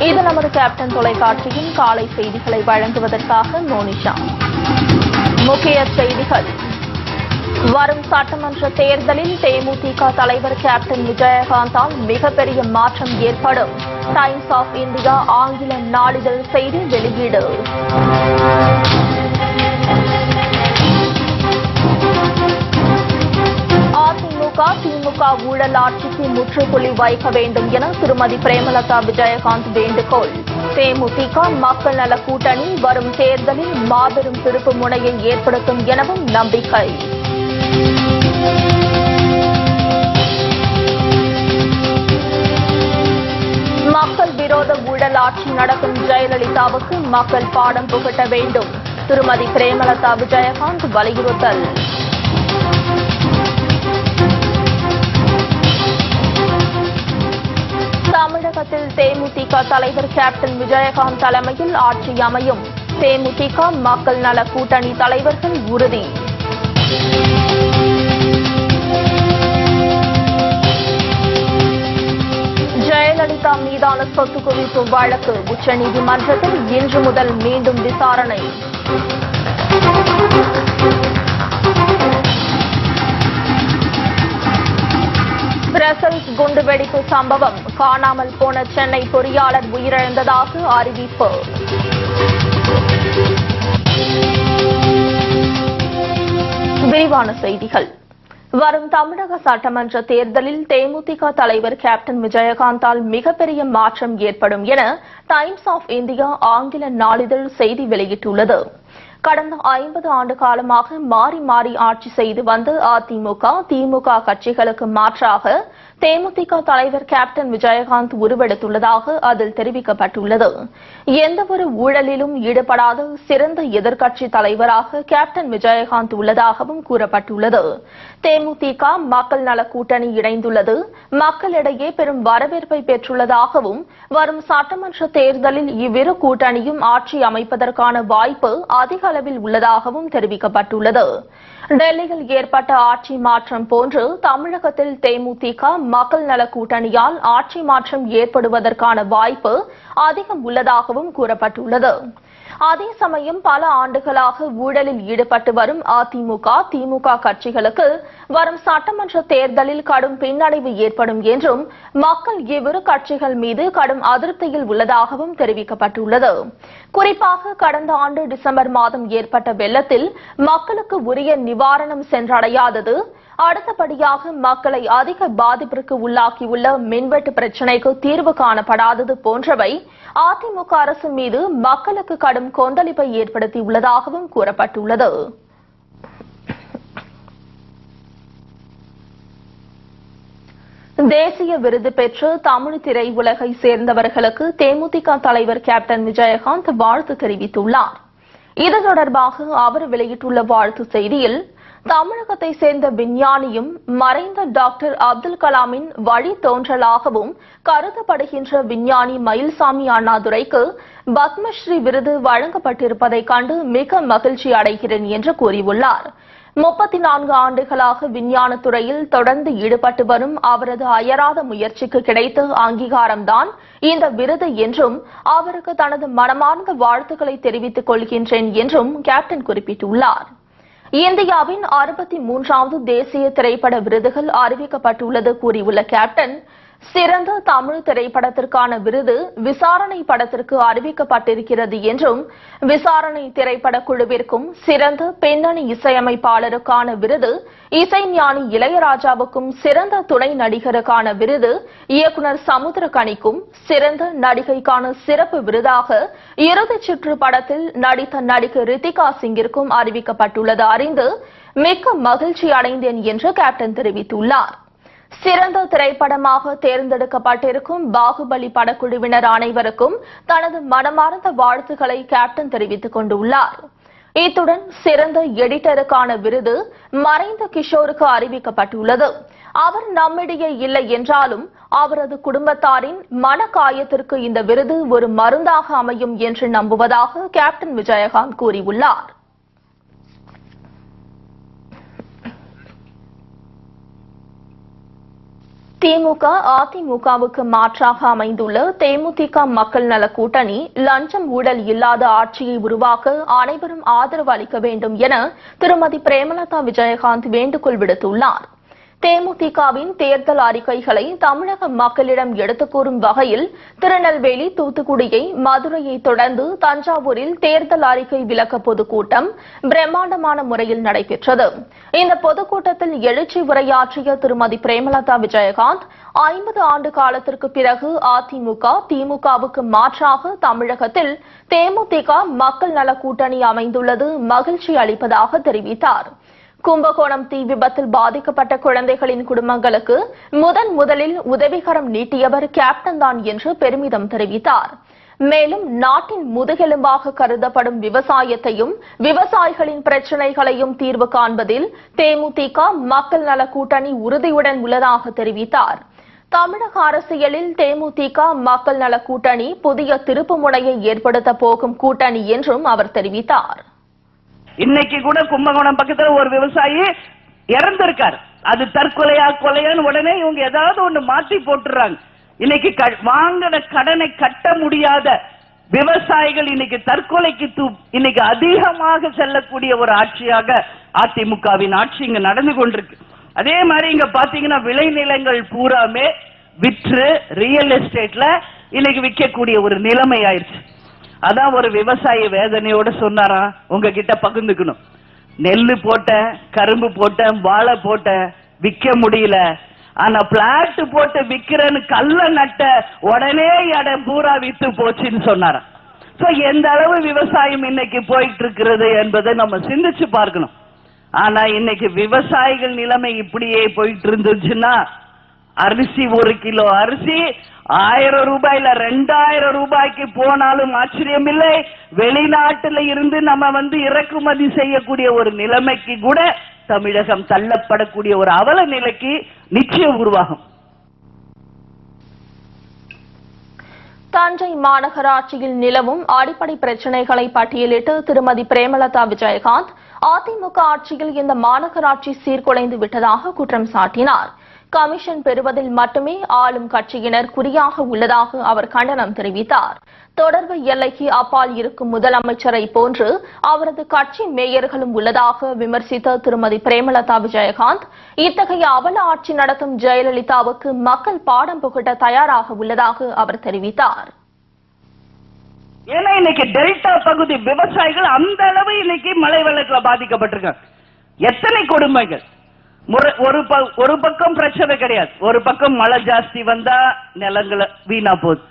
இது நமது கேப்டன் தொலைக்காட்சியின் காலை செய்திகளை வழங்குவதற்காக மோனிஷா. முக்கிய செய்திகள். வரும் சட்டமன்ற தேர்தலில் தேமுதிக தலைவர் கேப்டன் விஜயகாந்தால் மிகப்பெரிய மாற்றம் ஏற்படும். டைம்ஸ் ஆஃப் இந்தியா ஆங்கில நாளிதழ் செய்தி வெளியீடு. திமுக ஊழல் ஆட்சிக்கு முற்றுப்புள்ளி வைக்க வேண்டும் என திருமதி பிரேமலதா விஜயகாந்த் வேண்டுகோள். தேமுதிக மக்கள் நல கூட்டணி வரும் தேர்தலில் மாபெரும் திருப்பு முனையை ஏற்படுத்தும் எனவும் நம்பிக்கை. மக்கள் விரோத ஊழல் ஆட்சி நடக்கும் ஜெயலலிதாவுக்கு மக்கள் பாடம் புகட்ட வேண்டும். திருமதி பிரேமலதா விஜயகாந்த் வலியுறுத்தல். தமிழகத்தில் தேமுதிக தலைவர் கேப்டன் விஜயகாந்த் தலைமையில் ஆட்சி அமையும். தேமுதிக மக்கள் நல கூட்டணி தலைவர்கள் உறுதி. ஜெயலலிதா மீதான சொத்து குவிப்பு வழக்கு உச்சநீதிமன்றத்தில் இன்று முதல் மீண்டும் விசாரணை. பிரசல்ஸ் குண்டுவெடிப்பு சம்பவம். காணாமல் போன சென்னை பொறியாளர் உயிரிழந்ததாக அறிவிப்பு. விரிவான செய்திகள். வரும் தமிழக சட்டமன்ற தேர்தலில் தேமுதிக தலைவர் கேப்டன் விஜயகாந்தால் மிகப்பெரிய மாற்றம் ஏற்படும் என டைம்ஸ் ஆஃப் இந்தியா ஆங்கில நாளிதழ் செய்தி வெளியிட்டுள்ளது. கடந்த 50 ஆண்டு காலமாக மாறி மாறி ஆட்சி செய்து வந்த அதிமுக, திமுக கட்சிகளுக்கு மாற்றாக தேமுதிக தலைவர் கேப்டன் விஜயகாந்த் உருவெடுத்துள்ளதாக அதில் தெரிவிக்கப்பட்டுள்ளது. எந்தவொரு ஊழலிலும் ஈடுபடாத சிறந்த எதிர்க்கட்சி தலைவராக கேப்டன் விஜயகாந்த் உள்ளதாகவும் கூறப்பட்டுள்ளது. தேமுதிக மக்கள் நல கூட்டணி இணைந்துள்ளது மக்களிடையே பெரும் வரவேற்பை பெற்றுள்ளதாகவும் வரும் சட்டமன்ற தேர்தலில் இவ்விரு கூட்டணியும் ஆட்சி அமைப்பதற்கான வாய்ப்பு அதிக அளவில் உள்ளதாகவும் தெரிவிக்கப்பட்டுள்ளது. டெல்லியில் ஏற்பட்ட ஆட்சி மாற்றம் போன்று தமிழகத்தில் தேமுதிக மக்கள் நல கூட்டணியால் ஆட்சி மாற்றம் ஏற்படுவதற்கான வாய்ப்பு அதிகம் உள்ளதாகவும் கூறப்பட்டுள்ளது. அதே சமயம் பல ஆண்டுகளாக ஊழலில் ஈடுபட்டு வரும் அதிமுக, திமுக கட்சிகளுக்கு வரும் சட்டமன்ற தேர்தலில் கடும் பின்னடைவு ஏற்படும் என்றும் மக்கள் இவ்விரு கட்சிகள் மீது கடும் அதிருப்தியில் உள்ளதாகவும் தெரிவிக்கப்பட்டுள்ளது. குறிப்பாக கடந்த ஆண்டு டிசம்பர் மாதம் ஏற்பட்ட வெள்ளத்தில் மக்களுக்கு உரிய நிவாரணம் சென்றடையாதது, அடுத்தபடியாக மக்களை அதிக பாதிப்பிற்கு உள்ளாக்கியுள்ள மின்வெட்டு பிரச்சினைக்கு தீர்வு காணப்படாதது போன்றவை அதிமுக அரசு மீது மக்களுக்கு கடும் கொந்தளிப்பை ஏற்படுத்தியுள்ளதாகவும் கூறப்பட்டுள்ளது. தேசிய விருது பெற்று தமிழ் திரையுலகை சேர்ந்தவர்களுக்கு தேமுதிக தலைவர் கேப்டன் விஜயகாந்த் வாழ்த்து தெரிவித்துள்ளார். இது தொடர்பாக அவர் வெளியிட்டுள்ள வாழ்த்து செய்தியில், தமிழகத்தை சேர்ந்த விஞ்ஞானியும் மறைந்த டாக்டர் அப்துல் கலாமின் வழித்தோன்றலாகவும் கருதப்படுகின்ற விஞ்ஞானி மயில்சாமி அண்ணாதுரைக்கு பத்மஸ்ரீ விருது வழங்கப்பட்டிருப்பதை கண்டு மிக மகிழ்ச்சி அடைகிறேன் என்று கூறியுள்ளார். 34 ஆண்டுகளாக விஞ்ஞான துறையில் தொடர்ந்து ஈடுபட்டு வரும் அவரது அயராத முயற்சிக்கு கிடைத்த அங்கீகாரம்தான் இந்த விருது என்றும் அவருக்கு தனது மனமார்ந்த வாழ்த்துக்களை தெரிவித்துக் கொள்கின்றேன் என்றும் கேப்டன் குறிப்பிட்டுள்ளார். இந்தியாவின் 63வது தேசிய திரைப்பட விருதுகள் அறிவிக்கப்பட்டுள்ளது கூறியுள்ள கேப்டன், சிறந்த தமிழ் திரைப்படத்திற்கான விருது விசாரணை படத்திற்கு அறிவிக்கப்பட்டிருக்கிறது என்றும், விசாரணை திரைப்பட குழுவிற்கும் சிறந்த பின்னணி இசையமைப்பாளருக்கான விருது, இசைஞானி இளையராஜாவுக்கும் சிறந்த துணை நடிகருக்கான விருது, இயக்குநர் சமுத்திரகனிக்கும் சிறந்த நடிகைக்கான சிறப்பு விருதாக இறுதிச் சுற்று படத்தில் நடித்த நடிகை ரித்திகா சிங்கிற்கும் அறிவிக்கப்பட்டுள்ளது அறிந்து மிக்க மகிழ்ச்சி அடைந்தேன் என்று கேப்டன் தெரிவித்துள்ளார். சிறந்த திரைப்படமாக தேர்ந்தெடுக்கப்பட்டிருக்கும் பாகுபலி படக்குழுவினர் அனைவருக்கும் தனது மனமார்ந்த வாழ்த்துக்களை கேப்டன் தெரிவித்துக் கொண்டுள்ளார். இத்துடன் சிறந்த எடிட்டருக்கான விருது மறைந்த கிஷோருக்கு அறிவிக்கப்பட்டுள்ளது. அவர் நம்மிடையே இல்லை என்றாலும் அவரது குடும்பத்தாரின் மனகாயத்திற்கு இந்த விருது ஒரு மருந்தாக அமையும் என்று நம்புவதாக கேப்டன் விஜயகாந்த் கூறியுள்ளார். திமுக அதிமுகவுக்கு மாற்றாக அமைந்துள்ள தேமுதிக மக்கள் நல கூட்டணி லஞ்சம் ஊழல் இல்லாத ஆட்சியை உருவாக்க அனைவரும் ஆதரவு அளிக்க வேண்டும் என திருமதி பிரேமலதா விஜயகாந்த் வேண்டுகோள் விடுத்துள்ளார். தேமுதிகவின் தேர்தல் அறிக்கைகளை தமிழக மக்களிடம் எடுத்துக் கூறும் வகையில் திருநெல்வேலி, தூத்துக்குடியை, மதுரையை தொடர்ந்து தஞ்சாவூரில் தேர்தல் அறிக்கை விளக்க பொதுக்கூட்டம் பிரம்மாண்டமான முறையில் நடைபெற்றது. இந்த பொதுக்கூட்டத்தில் எழுச்சி உரையாற்றிய திருமதி பிரேமலதா விஜயகாந்த் 50 ஆண்டு காலத்திற்கு பிறகு அதிமுக திமுகவுக்கு மாற்றாக தமிழகத்தில் தேமுதிக மக்கள் நல கூட்டணி அமைந்துள்ளது மகிழ்ச்சி அளிப்பதாக தெரிவித்தார். கும்பகோணம் தீ விபத்தில் பாதிக்கப்பட்ட குழந்தைகளின் குடும்பங்களுக்கு முதலில் உதவிகரம் நீட்டியவர் கேப்டன் தான் என்று பெருமிதம் தெரிவித்தார். மேலும் நாட்டின் முதுகெலும்பாக கருதப்படும் விவசாயத்தையும் விவசாயிகளின் பிரச்சினைகளையும் தீர்வு காண்பதில் தேமுதிக மக்கள் நல கூட்டணி உறுதியுடன் உள்ளதாக தெரிவித்தார். தமிழக அரசியலில் தேமுதிக மக்கள் நல கூட்டணி புதிய திருப்புமுனையை ஏற்படுத்த போகும் கூட்டணி என்றும் அவர் தெரிவித்தார். இன்னைக்கு கூட கும்பகோணம் பக்கத்துல ஒரு விவசாயி இறந்திருக்காரு. அது தற்கொலையா கொலையான்னு உடனே இவங்க ஏதாவது ஒண்ணு மாற்றி போட்டுறாங்க. இன்னைக்கு வாங்கின கடனை கட்ட முடியாத விவசாயிகள் இன்னைக்கு தற்கொலைக்கு இன்னைக்கு அதிகமாக செல்லக்கூடிய ஒரு ஆட்சியாக அதிமுகவின் ஆட்சி இங்க நடந்து கொண்டிருக்கு. அதே மாதிரி இங்க பாத்தீங்கன்னா விளைநிலங்கள் பூராமே விற்று ரியல் எஸ்டேட்ல இன்னைக்கு விற்கக்கூடிய ஒரு நிலைமை ஆயிடுச்சு. அதான் ஒரு விவசாயி வேதனையோட சொன்னாரா, உங்ககிட்ட பகிர்ந்துக்கணும். நெல்லு போட்ட, கரும்பு போட்ட, வாழை போட்ட, விற்க முடியல. ஆனா பிளாட் போட்டு விக்கிறேன்னு கல்ல நட்ட உடனே இடம் பூரா வித்து போச்சுன்னு சொன்னாரா. சோ எந்த அளவு விவசாயம் இன்னைக்கு போயிட்டு இருக்கிறது என்பதை நம்ம சிந்திச்சு பார்க்கணும். ஆனா இன்னைக்கு விவசாயிகள் நிலைமை இப்படியே போயிட்டு இருந்துச்சுன்னா அரிசி 1 கிலோ அரிசி 1000 ரூபாயில 2000 ரூபாய்க்கு போனாலும் ஆச்சரியம் இல்லை. வெளிநாட்டுல இருந்து நம்ம இறக்குமதி செய்யக்கூடிய ஒரு நிலைமைக்கு கூட தமிழகம் தள்ளப்படக்கூடிய ஒரு அவல நிலைக்கு நிச்சயம் உருவாகும். தஞ்சை மாநகராட்சியில் நிலவும் அடிப்படை பிரச்சினைகளை பட்டியலிட்டு திருமதி பிரேமலதா விஜயகாந்த் அதிமுக ஆட்சியில் இந்த மாநகராட்சி சீர்குலைந்து விட்டதாக குற்றம் சாட்டினார். கமிஷன் பெறுவதில் மட்டுமே ஆளும் கட்சியினர் குறியாக உள்ளதாக அவர் கண்டனம் தெரிவித்தார். தொடர்பு எல்லைக்கு அப்பால் இருக்கும் முதலமைச்சரை போன்று அவரது கட்சி மேயர்களும் உள்ளதாக விமர்சித்த திருமதி பிரேமலதா விஜயகாந்த் இத்தகைய அவல ஆட்சி நடத்தும் ஜெயலலிதாவுக்கு மக்கள் பாடம் புகட்ட தயாராக உள்ளதாக அவர் தெரிவித்தார். ஏன்னா இன்னைக்கு டெல்டா பகுதி விவசாயிகள் அந்த அளவு இன்னைக்கு மழை வெள்ளத்தில் பாதிக்கப்பட்டிருக்காங்க. எத்தனை கொடுமைகள்! ஒரு பக்கம் பிரச்சனை கிடையாது, ஒரு பக்கம் மழை ஜாஸ்தி வந்தா நிலங்களை வீணா போகுது.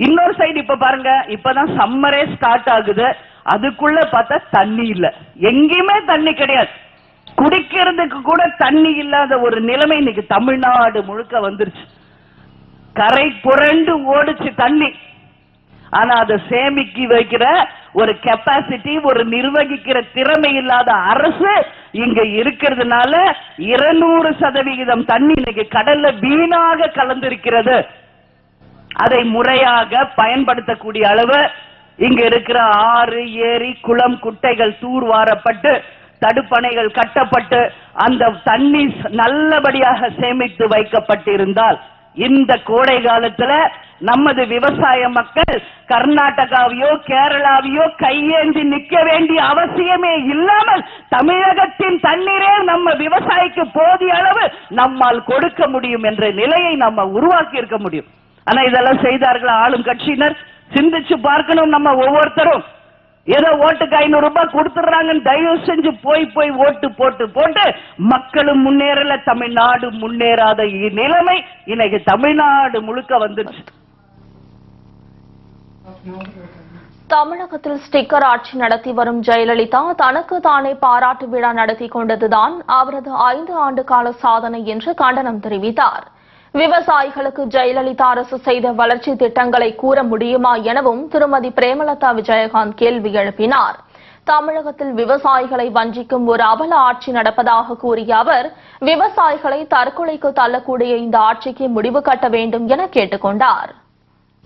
இன்னொரு சைடு இப்ப பாருங்க, இப்பதான் சம்மரே ஸ்டார்ட் ஆகுது, அதுக்குள்ள பார்த்தா தண்ணி இல்ல, எங்கேயுமே தண்ணி கிடையாது. குடிக்கிறதுக்கு கூட தண்ணி இல்லாத ஒரு நிலைமை இன்னைக்கு தமிழ்நாடு முழுக்க வந்துருச்சு. கரை புரண்டு ஓடுச்சு தண்ணி. ஆனா அதை சேமிக்கி வைக்கிற ஒரு கெப்பாசிட்டி, ஒரு நிர்வகிக்கிற திறமை இல்லாத அரசு இங்க இருக்கிறதுனால 200% தண்ணி இன்னைக்கு கடல்ல வீணாக கலந்திருக்கிறது. அதை முறையாக பயன்படுத்தக்கூடிய அளவு இங்க இருக்கிற ஆறு, ஏரி, குளம், குட்டைகள் தூர்வாரப்பட்டு தடுப்பணைகள் கட்டப்பட்டு அந்த தண்ணி நல்லபடியாக சேமித்து வைக்கப்பட்டிருந்தால் இந்த கோடை காலத்துல நமது விவசாய மக்கள் கர்நாடகாவையோ கேரளாவையோ கையேந்தி நிக்க வேண்டிய அவசியமே இல்லாமல் தமிழகத்தின் தண்ணீரே நம்ம விவசாயிக்கு போதிய அளவு நம்மால் கொடுக்க முடியும் என்ற நிலையை நம்ம உருவாக்கி இருக்க முடியும். ஆனா இதெல்லாம் செய்தார்கள் ஆளும் கட்சியினர். சிந்திச்சு பார்க்கணும். நம்ம ஒவ்வொருத்தரும் ஏதோ ஓட்டுக்கு 500 ரூபாய் கொடுத்துறாங்கன்னு தயவு செஞ்சு போய் ஓட்டு போட்டு மக்களும் முன்னேறல, தமிழ்நாடு முன்னேறாத நிலைமை இன்னைக்கு தமிழ்நாடு முழுக்க வந்துருச்சு. தமிழகத்தில் ஸ்டிக்கர் ஆட்சி நடத்தி வரும் ஜெயலலிதா தனக்கு தானே பாராட்டு விழா நடத்தி கொண்டதுதான் அவரது 5 ஆண்டு கால சாதனை என்று கண்டனம் தெரிவித்தார். விவசாயிகளுக்கு ஜெயலலிதா அரசு செய்த வளர்ச்சி திட்டங்களை கூற முடியுமா எனவும் திருமதி பிரேமலதா விஜயகாந்த் கேள்வி எழுப்பினார். தமிழகத்தில் விவசாயிகளை வஞ்சிக்கும் ஒரு அவல ஆட்சி நடப்பதாக கூறிய அவர், விவசாயிகளை தற்கொலைக்கு தள்ளக்கூடிய இந்த ஆட்சிக்கு முடிவு கட்ட வேண்டும் என கேட்டுக் கொண்டார்.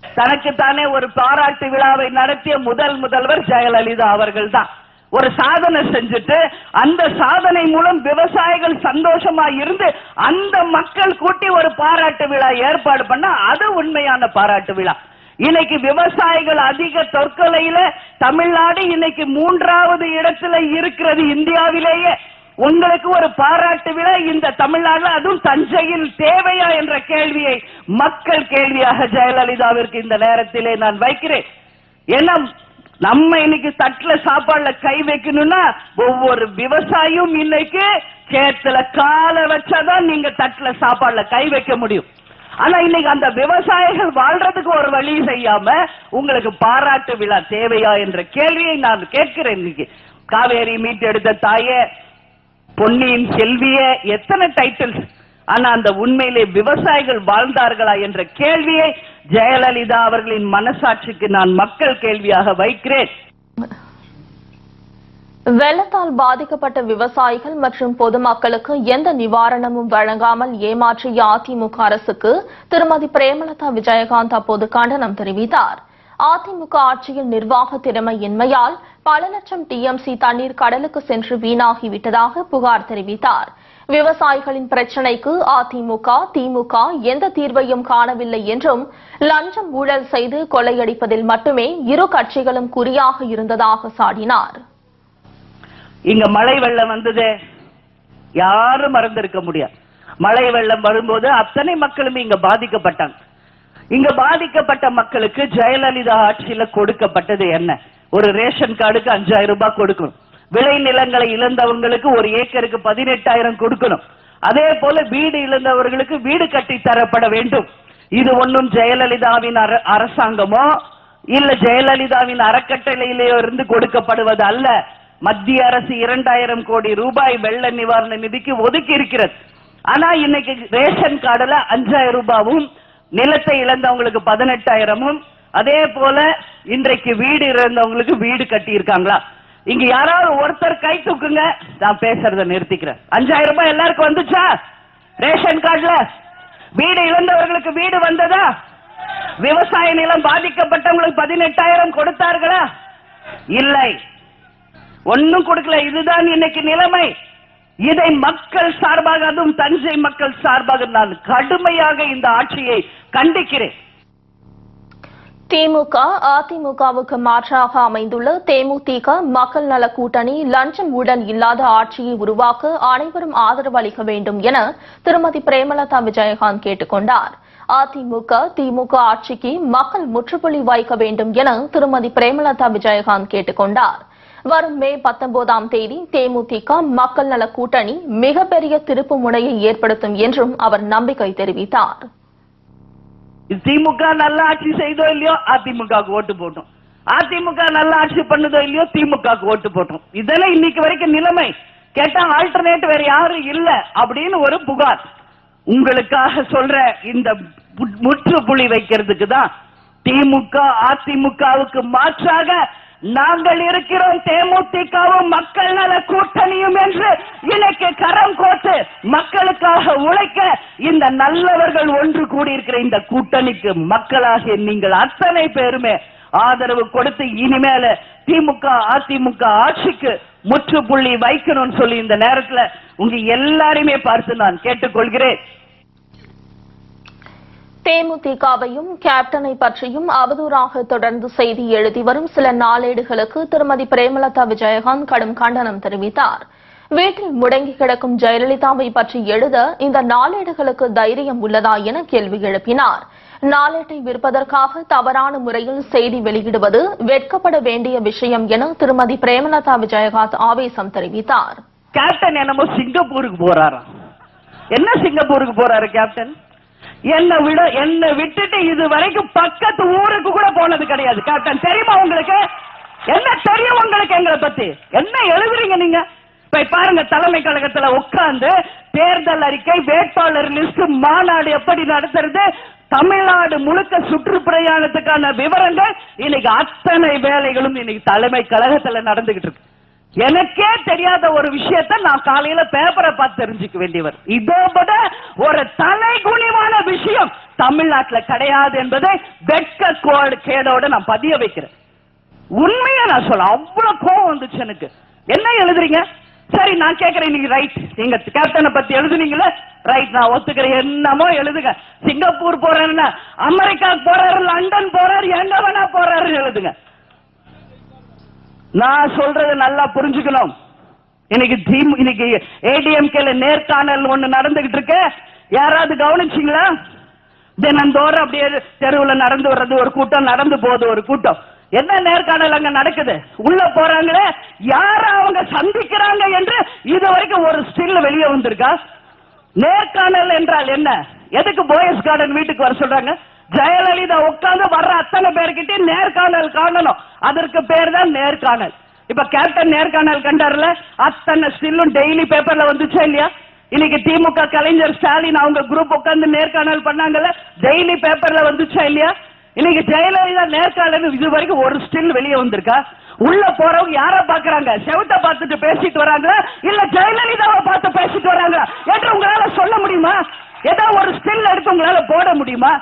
தனக்குத்தானே ஒரு பாராட்டு விழாவை நடத்திய முதல்வர் ஜெயலலிதா அவர்கள் தான். ஒரு சாதனை செஞ்சுட்டு அந்த சாதனை மூலம் விவசாயிகள் சந்தோஷமா இருந்து அந்த மக்கள் கூட்டி ஒரு பாராட்டு விழா ஏற்பாடு பண்ணா அது உண்மையான பாராட்டு விழா. இன்னைக்கு விவசாயிகள் அதிக தற்கொலையில தமிழ்நாடு இன்னைக்கு 3வது இடத்துல இருக்கிறது இந்தியாவிலேயே. உங்களுக்கு ஒரு பாராட்டு விழா இந்த தமிழ்நாடு, அதுவும் தஞ்சையில் தேவையா என்ற கேள்வியை மக்கள் கேள்வியாக ஜெயலலிதாவிற்கு இந்த நேரத்திலே நான் வைக்கிறேன். ஏன்னா நம்ம இன்னைக்கு தட்டுல சாப்பாடுல கை வைக்கணும்னா ஒவ்வொரு விவசாயியும் இன்னைக்கு சேத்துல கால வச்சாதான் நீங்க தட்டுல சாப்பாடுல கை வைக்க முடியும். ஆனா இன்னைக்கு அந்த விவசாயிகள் வாழ்றதுக்கு ஒரு வழி செய்யாம உங்களுக்கு பாராட்டு விழா தேவையா என்ற கேள்வியை நான் கேட்கிறேன். இன்னைக்கு காவேரி மீட்டெடுத்த தாயே, பொன்னியின் செல்விய, எத்தனை டைட்டில்ஸ், ஆனா அந்த உண்மையிலே விவசாயிகள் வாழ்ந்தார்களா என்ற கேள்வியை ஜெயலலிதா அவர்களின் மனசாட்சிக்கு நான் மக்கள் கேள்வியாக வைக்கிறேன். வெள்ளத்தால் பாதிக்கப்பட்ட விவசாயிகள் மற்றும் பொதுமக்களுக்கு எந்த நிவாரணமும் வழங்காமல் ஏமாற்றிய அதிமுக அரசுக்கு திருமதி பிரேமலதா விஜயகாந்த் அப்போது கண்டனம் தெரிவித்தார். அதிமுக ஆட்சியில் நிர்வாக திறமையின்மையால் பல லட்சம் டிஎம்சி தண்ணீர் கடலுக்கு சென்று வீணாகிவிட்டதாக புகார் தெரிவித்தார். விவசாயிகளின் பிரச்சினைக்கு அதிமுக, திமுக எந்த தீர்வையும் காணவில்லை என்றும், லஞ்சம் ஊழல் செய்து கொள்ளையடிப்பதில் மட்டுமே இரு கட்சிகளும் குறியாக இருந்ததாக சாடினார். இங்க மழை வெள்ளம் வந்தது, யாரும் மறந்திருக்க முடியாது. மழை வெள்ளம் வரும்போது அத்தனை மக்களும் இங்க பாதிக்கப்பட்டாங்க. இங்க பாதிக்கப்பட்ட மக்களுக்கு ஜெயலலிதா ஆட்சியில கொடுக்கப்பட்டது என்ன? ஒரு ரேஷன் கார்டுக்கு 5000 ரூபாய் கொடுக்கணும். விளை நிலங்களை இழந்தவங்களுக்கு ஒரு ஏக்கருக்கு 18,000 கொடுக்கணும். அதே போல வீடு இழந்தவர்களுக்கு வீடு கட்டி தரப்பட வேண்டும். இது ஒன்றும் ஜெயலலிதாவின் அரசாங்கமோ இல்ல ஜெயலலிதாவின் அறக்கட்டளையிலேயோ இருந்து கொடுக்கப்படுவது அல்ல. மத்திய அரசு 2000 கோடி ரூபாய் வெள்ள நிவாரண நிதிக்கு ஒதுக்கி இருக்கிறது. ஆனா இன்னைக்கு ரேஷன் கார்டுல 5000 ரூபாயும், நிலத்தை இழந்தவங்களுக்கு 18,000, அதே போல இன்றைக்கு வீடு இழந்தவங்களுக்கு வீடு கட்டி இருக்காங்களா? இங்க யாராவது ஒருத்தர் கை தூக்குங்க, நான் பேசுறத நிறுத்திக்கிறேன். 5000 ரூபாய் எல்லாருக்கும் வந்துச்சா? ரேஷன் கார்டுல வீடு இழந்தவர்களுக்கு வீடு வந்ததா? விவசாய நிலம் பாதிக்கப்பட்டவங்களுக்கு 18,000 கொடுத்தார்களா? இல்லை, ஒன்னும் கொடுக்கல. இதுதான் இன்னைக்கு நிலைமை. இதை மக்கள் சார்பாக, அதுவும் தஞ்சை மக்கள் சார்பாக நான் கடுமையாக இந்த ஆட்சியை கண்டிக்கிறேன். திமுக, அதிமுகவுக்கு மாற்றாக அமைந்துள்ள தேமுதிக மக்கள் நல கூட்டணி லஞ்சம் ஊழல் இல்லாத ஆட்சியை உருவாக்க அனைவரும் ஆதரவு அளிக்க வேண்டும் என திருமதி பிரேமலதா விஜயகாந்த் கேட்டுக் கொண்டார். அதிமுக, திமுக ஆட்சிக்கு மக்கள் முற்றுப்புள்ளி வைக்க வேண்டும் என திருமதி பிரேமலதா விஜயகாந்த் கேட்டுக் கொண்டார். வரும் மே 19ஆம் தேதி தேமுதிக மக்கள் நல கூட்டணி மிகப்பெரிய திருப்பு முனையை ஏற்படுத்தும் என்றும் அவர் நம்பிக்கை தெரிவித்தார். திமுக நல்ல ஆட்சி செய்தோ இல்லையோ அதிமுக ஓட்டு போட்டோம், அதிமுக நல்ல ஆட்சி பண்ணுதோ இல்லையோ திமுக ஓட்டு போட்டோம். இதெல்லாம் இன்னைக்கு வரைக்கும் நிலைமை. கேட்டா ஆல்டர்னேட் வேற யாரும் இல்ல அப்படின்னு ஒரு புகார். உங்களுக்காக சொல்ற, இந்த முற்றுப்புள்ளி வைக்கிறதுக்கு தான் திமுக அதிமுகவுக்கு மாற்றாக நாங்கள் இருக்கிறோம். தேமுதிகவும் மக்கள் நல கூட்டணியும் என்று இன்னைக்கு கரம் கோத்து மக்களுக்காக உழைக்க இந்த நல்லவர்கள் ஒன்று கூடியிருக்கிற இந்த கூட்டணிக்கு மக்களாகிய நீங்கள் அத்தனை பேருமே ஆதரவு கொடுத்து இனிமேல திமுக அதிமுக ஆட்சிக்கு முற்றுப்புள்ளி வைக்கணும்னு சொல்லி இந்த நேரத்தில் உங்க எல்லாரையுமே பார்த்து நான் கேட்டுக்கொள்கிறேன். தேமுதிகவையும் கேப்டனை பற்றியும் அவதூறாக தொடர்ந்து செய்தி எழுதி வரும் சில நாளேடுகளுக்கு திருமதி பிரேமலதா விஜயகாந்த் கடும் கண்டனம் தெரிவித்தார். வீட்டில் முடங்கி கிடக்கும் ஜெயலலிதாவை பற்றி எழுத இந்த நாளேடுகளுக்கு தைரியம் உள்ளதா என கேள்வி எழுப்பினார். நாளேட்டை விற்பதற்காக தவறான முறையில் செய்தி வெளியிடுவது வெட்கப்பட வேண்டிய விஷயம் என திருமதி பிரேமலதா விஜயகாந்த் ஆவேசம் தெரிவித்தார். கேப்டன் என்னமோ சிங்கப்பூருக்கு போறாரா? என்ன சிங்கப்பூருக்கு போறாரு கேப்டன்? என்னை விட்டுட்டு இது வரைக்கும் பக்கத்து ஊருக்கு கூட போனது கிடையாது கேப்டன். தெரியுமா உங்களுக்கு? என்ன தெரியும் உங்களுக்கு எங்களை பத்தி? என்ன எழுதுறீங்க நீங்க? போய் பாருங்க, தலைமை கழகத்துல உட்கார்ந்து தேர்தல் அறிக்கை, வேட்பாளர் லிஸ்ட், மாநாடு எப்படி நடத்துறது, தமிழ்நாடு முழுக்க சுற்றுப்பிரயாணத்துக்கான விவரங்கள் இன்னைக்கு அத்தனை வேலைகளும் இன்னைக்கு தலைமை கழகத்துல நடந்துகிட்டு இருக்கு. எனக்கே தெரியாத ஒரு விஷயத்தை நான் காலையில பேப்பரை பார்த்து தெரிஞ்சுக்க வேண்டியவர். இதோ விட ஒரு தலைகுனிவான விஷயம் தமிழ்நாட்டில் கிடையாது என்பதை வெட்க கேடோட நான் பதிய வைக்கிறேன். உண்மையா நான் சொல்ல, அவ்வளவு கோவம் வந்துச்சு எனக்கு. என்ன எழுதுறீங்க? சரி, நான் கேட்கிறேன், நீங்க ரைட், நீங்க கேப்டனை பத்தி எழுதுனீங்களே, ரைட், நான் ஒத்துக்கிறேன். என்னமோ எழுதுங்க. சிங்கப்பூர் போறாருன்னா, அமெரிக்கா போறாரு, லண்டன் போறாரு, எங்க வேணா போறாரு எழுதுங்க. நான் சொல்றது நல்லா புரிஞ்சுக்கணும். இன்னைக்கு ஏடிஎம்கேல நேர்காணல் ஒண்ணு நடந்துகிட்டு இருக்கு. யாராவது கவனிச்சீங்களா? தினந்தோறும் அப்படியே தெருவில் நடந்து வர்றது ஒரு கூட்டம், நடந்து போகுது ஒரு கூட்டம். என்ன நேர்காணல் அங்க நடக்குது? உள்ள போறாங்களே, யார அவங்க சந்திக்கிறாங்க என்று இது வரைக்கும் ஒரு ஸ்டில் வெளியே வந்திருக்கா? நேர்காணல் என்றால் என்ன? எதுக்கு போயஸ் கார்டன் வீட்டுக்கு வர சொல்றாங்க? ஜெயலலிதா உட்கார்ந்து வர்ற அத்தனை பேர்கிட்ட நேர்காணல் காணணும். அதற்கு பேர் தான் நேர்காணல். இப்ப கேப்டன் நேர்காணல் கண்டார்ல, அத்தனை ஸ்டில்லும் டெய்லி பேப்பர்ல வந்துச்சா இல்லையா? இன்னைக்கு திமுக கலைஞர் ஸ்டாலின் அவங்க குரூப் உட்கார்ந்து நேர்காணல் பண்ணாங்கல்ல, டெய்லி பேப்பர்ல வந்துச்சா இல்லையா? இன்னைக்கு ஜெயலலிதா நேர்காணல் இது வரைக்கும் ஒரு ஸ்டில் வெளியே வந்திருக்கா? உள்ள போறவங்க யார பாக்குறாங்க? செவத்தை பார்த்துட்டு பேசிட்டு வராங்களா, இல்ல ஜெயலலிதாவை பார்த்து பேசிட்டு வராங்களா என்று உங்களால சொல்ல முடியுமா? ஏதாவது ஒரு ஸ்டில் எடுத்து உங்களால போட முடியுமா?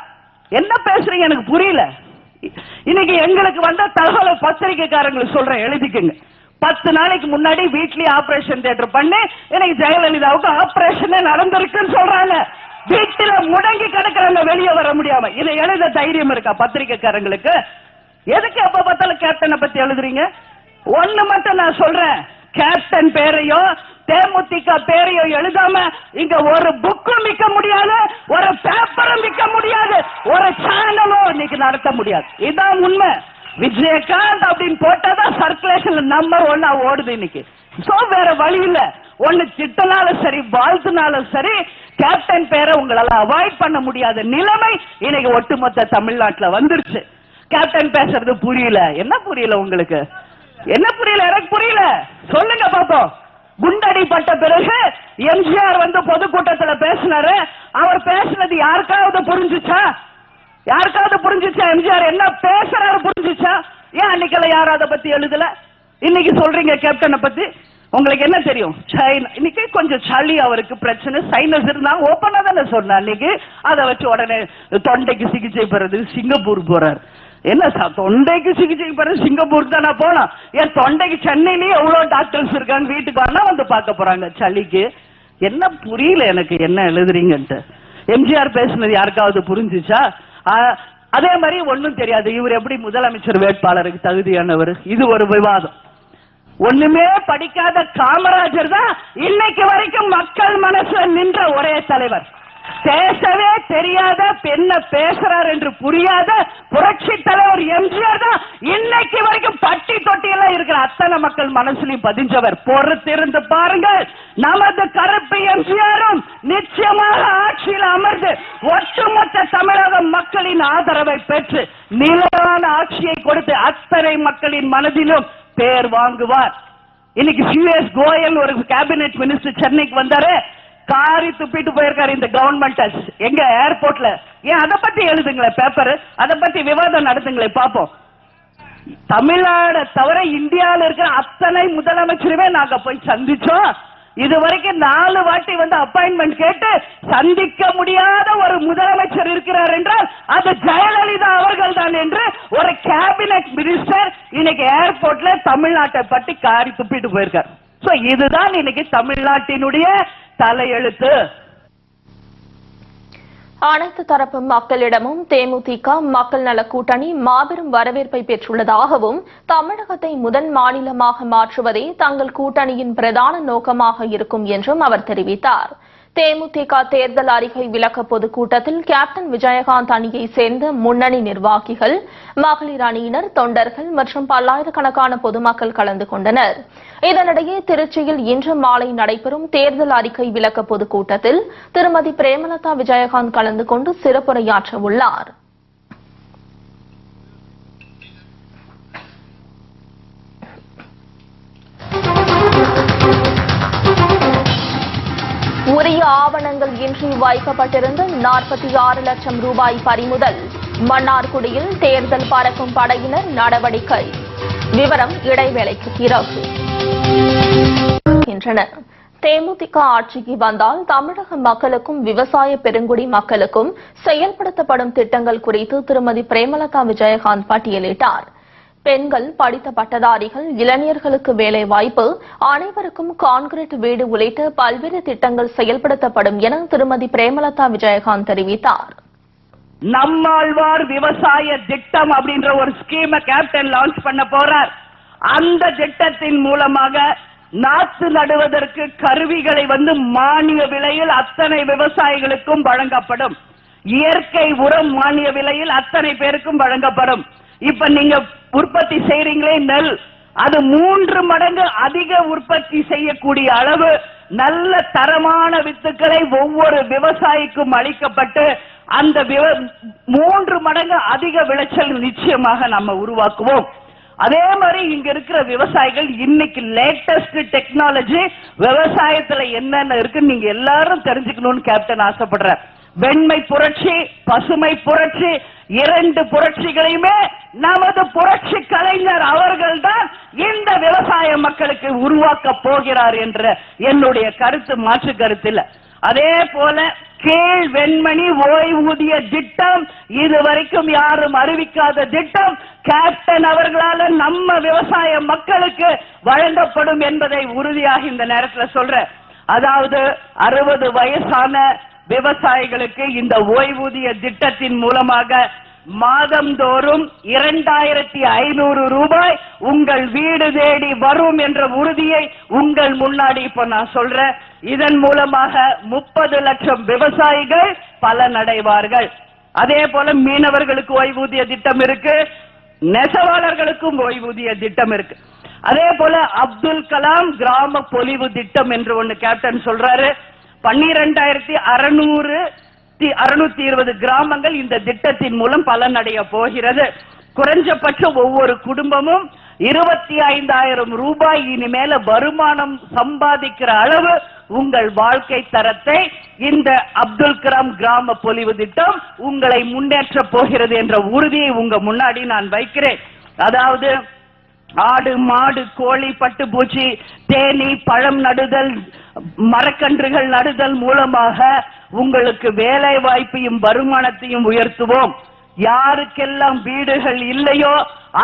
என்ன பேசுறீங்க எனக்கு புரியல. இன்னைக்கு எங்களுக்கு வந்த தகவல் பத்திரிகைக்காரங்களுக்கு சொல்றேன், எழுதிக்கங்க. 10 நாளைக்கு முன்னாடி வீட்லயே ஆபரேஷன் தியேட்டர் பண்ணி இன்னைக்கு ஜெயலலிதாவுக்கு ஆபரேஷன் நடந்திருக்குன்னு சொல்றாங்க. வீட்டுல முடங்கி கிடக்குறாங்க, வெளியே வர முடியாம. இதை எழுத தைரியம் இருக்கா பத்திரிகைக்காரங்களுக்கு? எதுக்கு எப்ப பார்த்தாலும் கேப்டனை பத்தி எழுதுறீங்க? ஒண்ணு மட்டும் நான் சொல்றேன், கேப்டன் பேரையோ தேமுதிக பேரையோ எழுதாம இங்க ஒரு புக்கும் விற்க முடியாது, ஒரு பேப்பரும் விற்க முடியாது, ஒரு சேனலும் இன்னைக்கு நடத்த முடியாது. இதான் உண்மை. விஜயகாந்த் அப்படின்னு போட்டாதான் சர்க்குலேஷன் நம்பர் 1 ஓடுது இன்னைக்கு. சோ வேற வழி இல்ல. ஒண்ணு திட்டனாலும் சரி, வாழ்த்துனாலும் சரி, கேப்டன் பேரை உங்களால அவாய்ட் பண்ண முடியாத நிலைமை இன்னைக்கு ஒட்டுமொத்த தமிழ்நாட்டுல வந்துருச்சு. கேப்டன் பேசுறது புரியல. என்ன புரியல உங்களுக்கு? என்ன புரியல? எனக்கு புரியல. சொல்லுங்க பாப்போம். குண்டடிப்பட்ட பிறகு எம்ஜிஆர் வந்து பொதுக்கூட்டத்துல பேசினாரு. அவர் பேசினது யாருக்காவது புரிஞ்சுச்சா? யாருக்காவது புரிஞ்சுச்சா? எம்ஜிஆர் என்ன பேசுறாரு புரிஞ்சுச்சா? ஏன் அன்னைக்கெல்லாம் யாரும் அதை பத்தி எழுதல? இன்னைக்கு சொல்றீங்க கேப்டனை பத்தி. உங்களுக்கு என்ன தெரியும்? இன்னைக்கு கொஞ்சம் சளி, அவருக்கு பிரச்சனை, சைனஸ் இருந்தா ஓப்பனா தானே சொன்ன அன்னைக்கு. அதை வச்சு உடனே தொண்டைக்கு சிகிச்சை பெறது சிங்கப்பூர் போறாரு. என்ன தொண்டைக்கு சிகிச்சை பெறது சிங்கப்பூர் தானே போனோம்? ஏன் தொண்டைக்கு சென்னையிலேயே எவ்வளவு டாக்டர்ஸ் இருக்காங்க, வீட்டுக்கு வரனா வந்து பார்க்க போறாங்க சளிக்கு. என்ன புரியல எனக்கு என்ன எழுதுறீங்கன்ட்டு. எம்ஜிஆர் பேசுனது யாருக்காவது புரிஞ்சுச்சா? அதே மாதிரி ஒண்ணும் தெரியாது. இவர் எப்படி முதலமைச்சர் வேட்பாளருக்கு தகுதியானவர்? இது ஒரு விவாதம். ஒண்ணுமே படிக்காத காமராஜர் தான் இன்னைக்கு வரைக்கும் மக்கள் மனசுல நின்ற ஒரே தலைவர். பேசவே தெரியாத, என்ன பேசுறார் என்று புரியாத புரட்சி தலைவர் எம்ஜிஆர் தான் இன்னைக்கு வரைக்கும் பட்டி தொட்டியெல்லாம் இருக்கிற அத்தனை மக்கள் மனசுலையும் பதிஞ்சவர். பொறுத்திருந்து பாருங்கள், நமது கருப்பு எம்ஜிஆரும் நிச்சயமாக ஆட்சியில் அமர்ந்து ஒட்டுமொத்த தமிழக மக்களின் ஆதரவை பெற்று நிலையான ஆட்சியை கொடுத்து அத்தனை மக்களின் மனதிலும் பேர் வாங்குவார். இன்னைக்கு சிஎஸ் கோயல் ஒரு கேபினெட் மினிஸ்டர் சென்னைக்கு வந்தாரு, காரி துப்பிட்டு போயிருக்காரு இந்த கவர்மெண்ட். எங்க ஏர்போர்ட்ல. ஏன் அதை பத்தி எழுதுங்களேன் பேப்பர், அதை பத்தி விவாதம் நடத்துங்களே பாப்போம். தமிழ்நாடு தவிர இந்தியாவில் இருக்கிற அத்தனை முதலமைச்சருமே நாங்க போய் சந்திச்சோம். இதுவரைக்கும் 4 வாட்டி வந்து அப்பாயின்மெண்ட் கேட்டு சந்திக்க முடியாத ஒரு முதலமைச்சர் இருக்கிறார் என்றால் அது ஜெயலலிதா அவர்கள் தான் என்று ஒரு கேபினெட் மினிஸ்டர் இன்னைக்கு ஏர்போர்ட்ல தமிழ்நாட்டை பற்றி காரி துப்பிட்டு போயிருக்கார். சோ இதுதான் இன்னைக்கு தமிழ்நாட்டினுடைய தலையெழுத்து. அனைத்து தரப்பு மக்களிடமும் தேமுதிக மக்கள் நல கூட்டணி மாபெரும் வரவேற்பை பெற்றுள்ளதாகவும் தமிழகத்தை முதன் மாநிலமாக மாற்றுவதே தங்கள் கூட்டணியின் பிரதான நோக்கமாக இருக்கும் என்றும் அவர் தெரிவித்தார். தேமுதிக தேர்தல் அறிக்கை விளக்க பொதுக்கூட்டத்தில் கேப்டன் விஜயகாந்த் அணியை சேர்ந்த முன்னணி நிர்வாகிகள், மகளிர் அணியினர், தொண்டர்கள் மற்றும் பல்லாயிரக்கணக்கான பொதுமக்கள் கலந்து கொண்டனர். இதனிடையே திருச்சியில் இன்று மாலை நடைபெறும் தேர்தல் அறிக்கை விளக்க பொதுக்கூட்டத்தில் திருமதி பிரேமலதா விஜயகாந்த் கலந்து கொண்டு சிறப்புரையாற்ற உள்ளார். உரிய ஆவணங்கள் இன்றி வைக்கப்பட்டிருந்த 46 லட்சம் ரூபாய் பறிமுதல். மன்னார்குடியில் தேர்தல் பறக்கும் படையினர் நடவடிக்கை. விவரம் இடைவேளைக்கு பிறகு. தேமுதிக ஆட்சிக்கு வந்தால் தமிழக மக்களுக்கும் விவசாய பெருங்குடி மக்களுக்கும் செயல்படுத்தப்படும் திட்டங்கள் குறித்து திருமதி பிரேமலதா விஜயகாந்த் பட்டியலிட்டார். பெண்கள், படித்த பட்டதாரிகள், இளைஞர்களுக்கு வேலைவாய்ப்பு, அனைவருக்கும் கான்கிரீட் வீடு உள்ளிட்ட பல்வேறு திட்டங்கள் செயல்படுத்தப்படும் என திருமதி பிரேமலதா விஜயகாந்த் தெரிவித்தார். நம்மாழ்வார் விவசாய திட்டம் அப்படின்ற ஒரு ஸ்கீமை கேப்டன் லான்ச் பண்ண போறார். அந்த திட்டத்தின் மூலமாக நாற்று நடுவதற்கு கருவிகளை மானிய விலையில் அத்தனை விவசாயிகளுக்கும் வழங்கப்படும். இயற்கை உரம் மானிய விலையில் அத்தனை பேருக்கும் வழங்கப்படும். இப்ப நீங்க உற்பத்தி செய்றீங்களே நெல், அது 3 மடங்கு அதிக உற்பத்தி செய்யக்கூடிய அளவு நல்ல தரமான வித்துக்களை ஒவ்வொரு விவசாயிக்கும் அளிக்கப்பட்டு அந்த 3 மடங்கு அதிக விளைச்சல் நிச்சயமாக நம்ம உருவாக்குவோம். அதே மாதிரி இங்க இருக்கிற விவசாயிகள் இன்னைக்கு லேட்டஸ்ட் டெக்னாலஜி விவசாயத்துல என்னென்ன இருக்குன்னு நீங்க எல்லாரும் தெரிஞ்சுக்கணும்னு கேப்டன் ஆசைப்படுற. வெண்மை புரட்சி, பசுமை புரட்சி, 2 புரட்சிகளையுமே நமது புரட்சி கலைஞர் அவர்கள்தான் இந்த விவசாய மக்களுக்கு உருவாக்க போகிறார் என்ற என்னுடைய கருத்து மாற்று கருத்து இல்ல. அதே போல கீழ் வெண்மணி ஓய்வூதிய திட்டம் இதுவரைக்கும் யாரும் அறிவிக்காத திட்டம் கேப்டன் அவர்களால் நம்ம விவசாய மக்களுக்கு வழங்கப்படும் என்பதை உறுதியாக இந்த நேரத்தில் சொல்றேன். அதாவது 60 வயசான விவசாயிகளுக்கு இந்த ஓய்வூதிய திட்டத்தின் மூலமாக மாதந்தோறும் 2500 ரூபாய் உங்கள் வீடு தேடி வரும் என்ற உறுதியை உங்கள் முன்னாடி இப்ப நான் சொல்றேன். இதன் மூலமாக 30 லட்சம் விவசாயிகள் பலனடைவார்கள். அதே போல மீனவர்களுக்கு ஓய்வூதிய திட்டம் இருக்கு, நெசவாளர்களுக்கும் ஓய்வூதிய திட்டம் இருக்கு. அதே போல அப்துல் கலாம் கிராம பொலிவு திட்டம் என்று ஒன்னு கேப்டன் சொல்றாரு. 12,620 கிராமங்கள் இந்த திட்டத்தின் மூலம் பலனடைய போகிறது. குறைஞ்சபட்சம் ஒவ்வொரு குடும்பமும் 25,000 ரூபாய் இனிமேல வருமானம் சம்பாதிக்கிற அளவு உங்கள் வாழ்க்கை தரத்தை இந்த அப்துல் கலாம் கிராம பொலிவு திட்டம் உங்களை முன்னேற்ற போகிறது என்ற உறுதியை உங்க முன்னாடி நான் வைக்கிறேன். அதாவது ஆடு, மாடு, கோழி, பட்டுப்பூச்சி, தேனீ, பழம் நடுதல், மரக்கன்றுகள் நடுதல் மூலமாக உங்களுக்கு வேலை வாய்ப்பையும் வருமானத்தையும் உயர்த்துவோம். யாருக்கெல்லாம் வீடுகள் இல்லையோ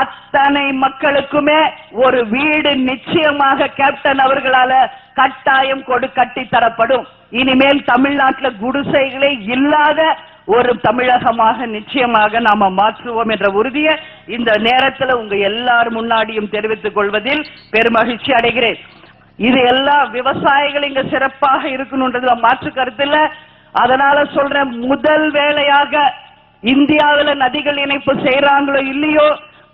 அத்தனை மக்களுக்குமே ஒரு வீடு நிச்சயமாக கேப்டன் அவர்களால கட்டாயம் கட்டி தரப்படும். இனிமேல் தமிழ்நாட்டில் குடிசைகளே இல்லாத ஒரு தமிழகமாக நிச்சயமாக நாம மாற்றுவோம் என்ற உறுதியை இந்த நேரத்தில் உங்க எல்லார் முன்னாடியும் தெரிவித்துக் கொள்வதில் பெருமகிழ்ச்சி அடைகிறேன். இது எல்லாம் விவசாயிகள் இங்க சிறப்பாக இருக்கணும்ன்றதுல மாற்று கருத்து இல்ல. அதனால சொல்றேன், முதல் வேளையாக இந்தியாவில நதிகள் இணைப்பு செய்யறாங்களோ இல்லையோ,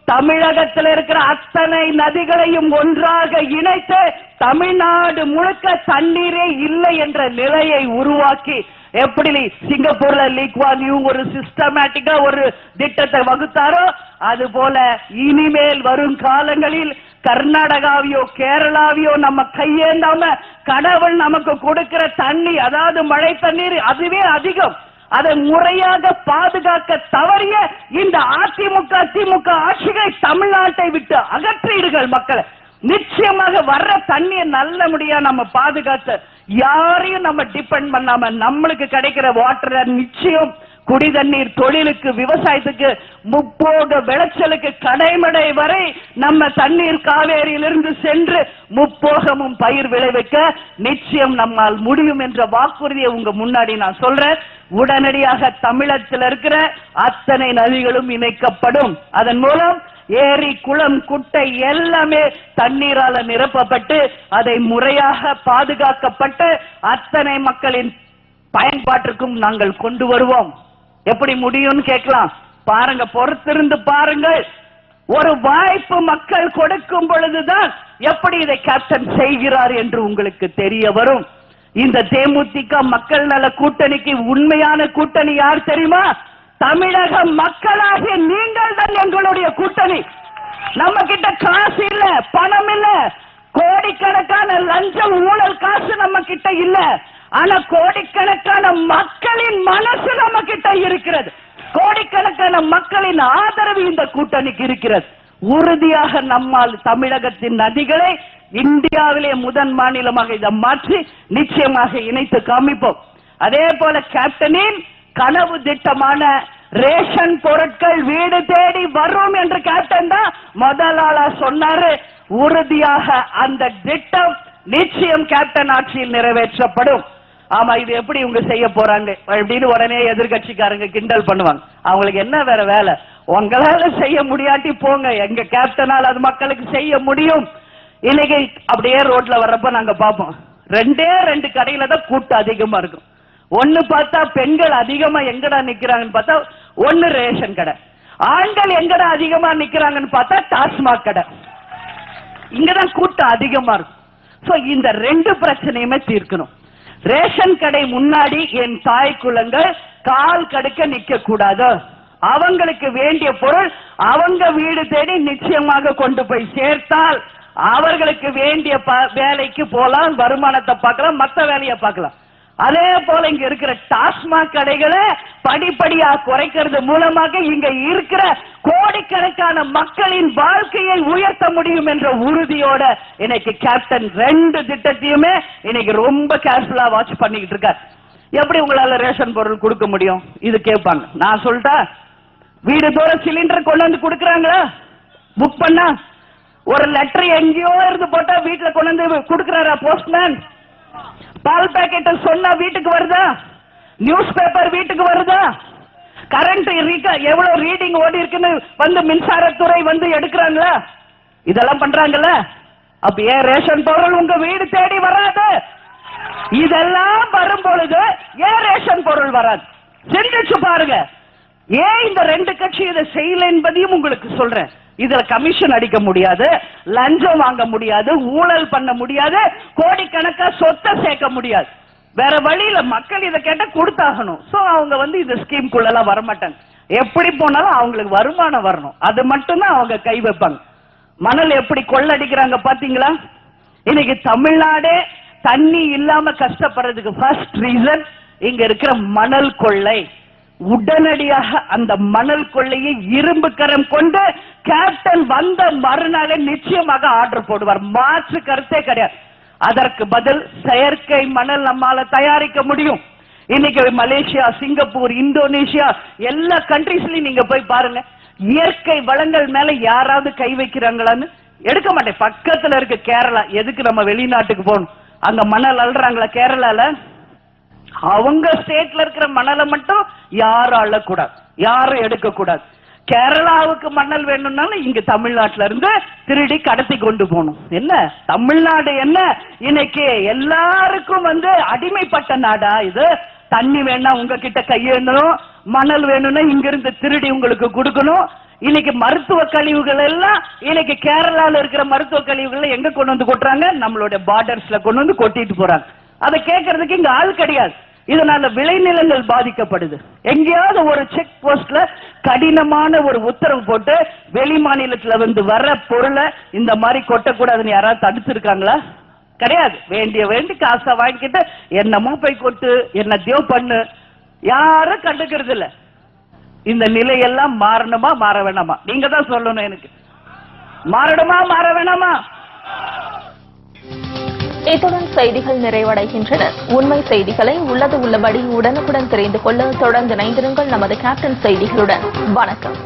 தமிழகத்தில் இருக்கிற அத்தனை நதிகளையும் ஒன்றாக இணைத்து தமிழ்நாடு முழுக்க தண்ணீரே இல்லை என்ற நிலையை உருவாக்கி, எப்படி சிங்கப்பூர்ல லீக்வான் யூ ஒரு சிஸ்டமேட்டிக்கா ஒரு திட்டத்தை வகுத்தாரோ அது போல இனிமேல் வரும் காலங்களில் கர்நாடகாவையோ கேரளாவையோ நம்ம கையேந்தாம கடவுள் நமக்கு கொடுக்கிற தண்ணி, அதாவது மழை தண்ணீர் அதுவே அதிகம், அதை முறையாக பாதுகாக்க தவறிய இந்த அதிமுக திமுக ஆட்சிகளை தமிழ்நாட்டை விட்டு அகற்றிடுங்கள். மக்களை நிச்சயமாக வர்ற தண்ணியை நல்ல முடியா நம்ம பாதுகாத்து யாரையும் நம்ம டிபெண்ட் பண்ணாம நம்மளுக்கு கிடைக்கிற வாட்டரை நிச்சயம் குடி தண்ணீர் தொழிலுக்கு, விவசாயத்துக்கு, முப்போக விளைச்சலுக்கு கடைமடை வரை நம்ம தண்ணீர் காவேரியிலிருந்து சென்று முப்போகமும் பயிர் விளைவிக்க நிச்சயம் நம்மால் முடியும் என்ற வாக்குறுதியை உங்க முன்னாடி நான் சொல்றேன். உடனடியாக தமிழகத்தில் இருக்கிற அத்தனை நதிகளும் இணைக்கப்படும். அதன் மூலம் ஏரி, குளம், குட்டை எல்லாமே தண்ணீரால நிரப்பப்பட்டு அதை முறையாக பாதுகாக்கப்பட்டு அத்தனை மக்களின் பயன்பாட்டிற்கும் நாங்கள் கொண்டு வருவோம். எப்படி முடியும்னு கேட்கலாம். பாருங்க, பொறுத்திருந்து பாருங்கள். ஒரு வாய்ப்பு மக்கள் கொடுக்கும் பொழுதுதான் எப்படி இதை கேப்டன் செய்கிறார் என்று உங்களுக்கு தெரிய வரும். இந்த தேமுதிக மக்கள் நல கூட்டணிக்கு உண்மையான கூட்டணி யார் தெரியுமா? தமிழக மக்களாகிய நீங்கள் தான் எங்களுடைய கூட்டணி. நம்ம கிட்ட காசு இல்ல, பணம் இல்ல, கோடிக்கணக்கான லஞ்சம் ஊழல் காசு நம்ம கிட்ட இல்ல. ஆனா கோடிக்கணக்கான மக்களின் மனசு நம்ம கிட்ட இருக்கிறது. கோடிக்கணக்கான மக்களின் ஆதரவு இந்த கூட்டணிக்கு இருக்கிறது. உறுதியாக நம்மால் தமிழகத்தின் நதிகளை இந்தியாவிலே முதன் மாநிலமாக இதை மாற்றி நிச்சயமாக இணைத்து காமிப்போம். அதே போல கேப்டனின் கனவு திட்டமான ரேஷன் பொருட்கள் வீடு தேடி வரும் என்று கேப்டன் தான் முதல் ஆளா சொன்னாரு. உறுதியாக அந்த திட்டம் நிச்சயம் கேப்டன் ஆட்சியில் நிறைவேற்றப்படும். ஆமா, இது எப்படி இவங்க செய்ய போறாங்க அப்படின்னு உடனே எதிர்கட்சிக்காரங்க கிண்டல் பண்ணுவாங்க. அவங்களுக்கு என்ன வேற வேலை? உங்களால செய்ய முடியாட்டி போங்க, எங்க கேப்டனால் அது மக்களுக்கு செய்ய முடியும். இன்னைக்கு அப்படியே ரோட்ல வர்றப்ப நாங்க பார்ப்போம், ரெண்டு கடையில தான் கூட்டம் அதிகமா இருக்கும். ஒண்ணு பார்த்தா பெண்கள் அதிகமா எங்கடா நிக்கிறாங்கன்னு பார்த்தா ஒண்ணு ரேஷன் கடை, ஆண்கள் எங்கடா அதிகமா நிக்கிறாங்கன்னு பார்த்தா டாஸ்மாக் கடை. இங்கதான் கூட்டம் அதிகமா இருக்கும். சோ இந்த ரெண்டு பிரச்சனையுமே தீர்க்கணும். ரேஷன் கடை முன்னாடி என் தாய் குலங்கள் கால் கடுக்க நிக்க கூடாது. அவங்களுக்கு வேண்டிய பொருள் அவங்க வீடு தேடி நிச்சயமாக கொண்டு போய் சேர்த்தால் அவர்களுக்கு வேண்டிய வேலைக்கு போலாம், வருமானத்தை பார்க்கலாம், மற்ற வேலையை பார்க்கலாம். அதே போல இங்க இருக்கிற டாஸ்மாக் கடைகளை படிப்படியா குறைக்கிறது மூலமாக இங்க இருக்கிற கோடிக்கணக்கான மக்களின் வாழ்க்கையை உயர்த்த முடியும் என்ற உறுதியோட இன்னைக்கு கேப்டன் ரெண்டு திட்டத்தையுமே இன்னைக்கு ரொம்ப கேர்ஃபுல்லா வாட்ச் பண்ணிக்கிட்டு இருக்கார். எப்படி உங்களால ரேஷன் பொருள் கொடுக்க முடியும்? இது கேட்பாங்க. நான் சொல்லிட்டா, வீடு தூரம் சிலிண்டர் கொண்டு வந்து கொடுக்கறாங்களா? புக் பண்ணா ஒரு லெட்டர் எங்கேயோ இருந்து போட்டா வீட்டுல கொண்டு வந்து கொடுக்கறாரா போஸ்ட்மேன்? பால் பாக்கெட் சொன்னா வீட்டுக்கு வருதா? நியூஸ் பேப்பர் வீட்டுக்கு வருதா? கரண்ட் எவ்வளவு ரீடிங் ஓடி இருக்குன்னு வந்து மின்சாரத்துறை வந்து எடுக்கிறாங்களா? இதெல்லாம் பண்றாங்கல்ல. அப்ப ஏன் ரேஷன் பொருள் உங்க வீடு தேடி வராது? இதெல்லாம் வரும் பொழுது ஏன் ரேஷன் பொருள் வராது? சிந்திச்சு பாருங்க. ஏன் இந்த ரெண்டு கட்சி இதை செய்யல என்பதையும் உங்களுக்கு சொல்றேன். இதுல கமிஷன் அடிக்க முடியாது, லஞ்சம் வாங்க முடியாது, ஊழல் பண்ண முடியாது, கோடிக்கணக்கா சொத்தை சேர்க்க முடியாது. வேற வழியில மக்கள் இதை கேட்ட கொடுத்தாகணும். சோ அவங்க வந்து இந்த ஸ்கீம்குள்ள எல்லாம் வரமாட்டாங்க. எப்படி போனாலும் அவங்களுக்கு வருமானம் வரணும், அது மட்டும்தான் அவங்க கை வைப்பாங்க. மணல் எப்படி கொள்ளடிக்கிறாங்க பாத்தீங்களா? இன்னைக்கு தமிழ்நாடே தண்ணி இல்லாம கஷ்டப்படுறதுக்கு ஃபர்ஸ்ட் ரீசன் இங்க இருக்கிற மணல் கொள்ளை. உடனடியாக அந்த மணல் கொள்ளையை இரும்பு கரம் கொண்டு கேப்டன் வந்த மறுநாளே நிச்சயமாக ஆர்டர் போடுவார். மாற்று கருத்தே கிடையாது. அதற்கு பதில் செயற்கை மணல் நம்மால தயாரிக்க முடியும். இன்னைக்கு மலேசியா, சிங்கப்பூர், இந்தோனேஷியா எல்லா கண்ட்ரீஸ்லயும் நீங்க போய் பாருங்க, இயற்கை வளங்கள் மேல யாராவது கை வைக்கிறாங்களான்னு எடுக்க மாட்டேன். பக்கத்துல இருக்க கேரளா, எதுக்கு நம்ம வெளிநாட்டுக்கு போகணும்? அங்க மணல் அள்ளுறாங்களா கேரளால? அவங்க ஸ்டேட்ல இருக்கிற மணலை மட்டும் யாரும் அள்ளக்கூடாது, யாரும் எடுக்க கூடாது. கேரளாவுக்கு மணல் வேணும்னாலும் இங்க தமிழ்நாட்டுல இருந்து திருடி கடத்தி கொண்டு போகணும். என்ன தமிழ்நாடு என்ன இன்னைக்கு எல்லாருக்கும் வந்து அடிமைப்பட்ட நாடா இது? தண்ணி வேணா உங்ககிட்ட கையேந்தணும், மணல் வேணும்னா இங்க இருந்து திருடி உங்களுக்கு கொடுக்கணும். இன்னைக்கு மருத்துவ கழிவுகள் எல்லாம் இன்னைக்கு கேரளால இருக்கிற மருத்துவ கழிவுகள் எங்க கொண்டு வந்து கொட்டுறாங்க? நம்மளுடைய பார்டர்ஸ்ல கொண்டு வந்து கொட்டிட்டு போறாங்க. அதை கேட்கறதுக்கு இங்க ஆள் கிடையாது. இதனால விளைநிலங்கள் பாதிக்கப்படுது. எங்கேயாவது ஒரு செக் போஸ்ட்ல கடினமான ஒரு உத்தரவு போட்டு வெளி மாநிலத்துல வந்து வர்ற பொருளை இந்த மாதிரி கொட்டக்கூடாதுன்னு யாராவது தடுத்திருக்காங்களா? கிடையாது. வேண்டி காசை வாங்கிக்கிட்டு என்னமோ போய் கொட்டு, என்னத்தையோ பண்ணு, யாரும் கண்டுக்கிறது இல்ல. இந்த நிலையெல்லாம் மாறணுமா மாற வேணாமா? நீங்க தான் சொல்லணும். எனக்கு மாறணுமா மாற வேணாமா? இத்துடன் செய்திகள் நிறைவடைகின்றன. உண்மை செய்திகளை உள்ளது உள்ளபடி உடனுக்குடன் தெரிந்து கொள்ள தொடர்ந்து இணைந்திருங்கள் நமது கேப்டன் செய்திகளுடன். வணக்கம்.